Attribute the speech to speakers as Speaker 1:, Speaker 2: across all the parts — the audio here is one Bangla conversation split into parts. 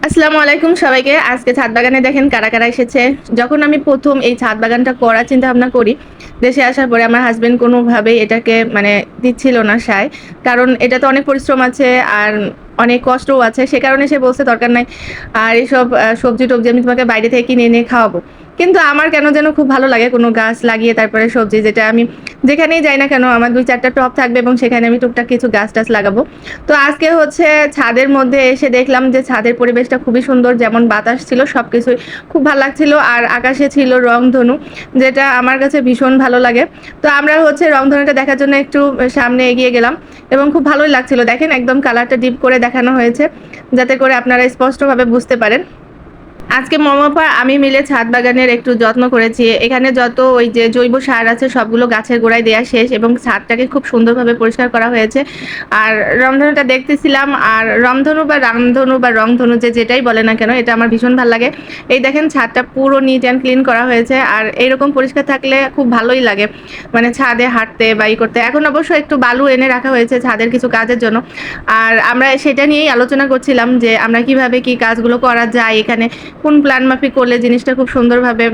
Speaker 1: আসসালামু আলাইকুম সবাইকে। আজকে ছাদ বাগানে দেখেন কারা, কারা এসেছে। যখন আমি ১ম এই ছাদ বাগানটা করার চিন্তাভাবনা করি, দেশে আসার পরে আমার হাসব্যান্ড কোনোভাবেই এটাকে মানে দিচ্ছিল না সায়। কারণ এটাতে অনেক পরিশ্রম আছে আর অনেক কষ্টও আছে। সে কারণে সে বলছে, "দরকার নাই। আর এসব সবজি-টবজি আমি তোমাকে বাইরে থেকে কিনে এনে খাওয়াবো।" কিন্তু আমার কেন যেন খুব ভালো লাগে কোনো গাছ লাগিয়ে তারপরে সবজি, যেটা আমি যেখানেই যাই না কেন আমার ২-৪ টা টব থাকবে এবং সেখানে আমি টুকটাক কিছু গাছ-টাছ লাগাবো। তো আজকে হচ্ছে ছাদের মধ্যে এসে দেখলাম যে ছাদের পরিবেশটা খুবই সুন্দর। যেমন বাতাস ছিল, সবকিছুই খুব ভাল লাগছিল। আর আকাশে ছিল রংধনু, যেটা আমার কাছে ভীষণ ভালো লাগে। তো আমরা হচ্ছে রংধনুটা দেখার জন্য একটু সামনে এগিয়ে গেলাম এবং খুব ভালোই লাগছিল। দেখেন একদম কালারটা ডিপ করে দেখানো হয়েছে, যাতে করে আপনারা স্পষ্টভাবে বুঝতে পারেন। আজকে মম-আপা আমি মিলে ছাদ বাগানের একটু যত্ন করেছি। এখানে যত ওই যে জৈব সার আছে সবগুলো গাছের গোড়ায় দেয়া শেষ এবং ছাদটাকে খুব সুন্দরভাবে পরিষ্কার করা হয়েছে। আর রংধনুটা দেখতেছিলাম। আর রংধনু বা রামধনু বা রংধনু যেটাই বলে না কেন, এটা আমার ভীষণ ভাল লাগে। এই দেখেন ছাদটা পুরো নিট অ্যান্ড ক্লিন করা হয়েছে। আর এইরকম পরিষ্কার থাকলে খুব ভালোই লাগে মানে ছাদে হাঁটতে বা করতে। এখন অবশ্য একটু বালু এনে রাখা হয়েছে ছাদের কিছু কাজের জন্য। আর আমরা সেটা নিয়েই আলোচনা করছিলাম যে আমরা কিভাবে কি কাজগুলো করা যায়, এখানে কোন প্ল্যান মাফিক করলে জিনিসটা খুব সুন্দরভাবে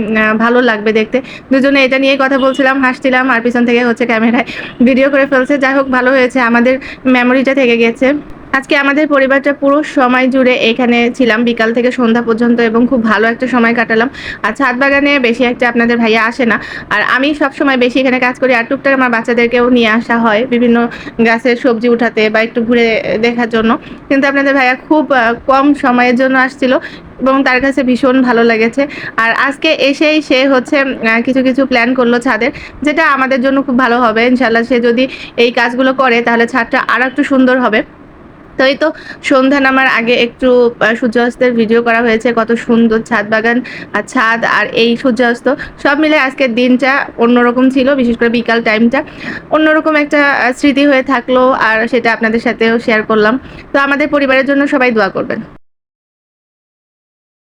Speaker 1: ভালো লাগবে দেখতে। দুজনে এটা নিয়েই কথা বলছিলাম, হাসছিলাম আর পিছন থেকে হচ্ছে ক্যামেরায় ভিডিও করে ফেলছে। যাই হোক ভালো হয়েছে, আমাদের মেমোরিটা থেকে গেছে। আজকে আমাদের পরিবারটা পুরো সময় জুড়ে এখানে ছিলাম, বিকাল থেকে সন্ধ্যা পর্যন্ত, এবং খুব ভালো একটা সময় কাটালাম। আর ছাদ বাগানে বেশি একটা আপনাদের ভাইয়া আসে না। আর আমি সবসময় বেশি এখানে কাজ করি আর টুকটাক আমার বাচ্চাদেরকেও নিয়ে আসা হয় বিভিন্ন গাছের সবজি উঠাতে বা একটু ঘুরে দেখার জন্য। কিন্তু আপনাদের ভাইয়া খুব কম সময়ের জন্য আসছিল এবং তার কাছে ভীষণ ভালো লেগেছে। আর আজকে এসেই সে হচ্ছে কিছু, কিছু প্ল্যান করলো ছাদের, যেটা আমাদের জন্য খুব ভালো হবে। ইনশাআল্লাহ সে যদি এই কাজগুলো করে তাহলে ছাদটা আরেকটু সুন্দর হবে। তো এই তো সন্ধ্যা নামার আগে একটু সূর্যাস্তের ভিডিও করা হয়েছে। কত সুন্দর ছাদ বাগান আর ছাদ আর এই সূর্যাস্ত সব মিলে আজকের দিনটা অন্যরকম ছিল। বিশেষ করে বিকাল টাইমটা অন্যরকম একটা স্মৃতি হয়ে থাকলো আর সেটা আপনাদের সাথেও শেয়ার করলাম। তো আমাদের পরিবারের জন্য সবাই দোয়া করবেন।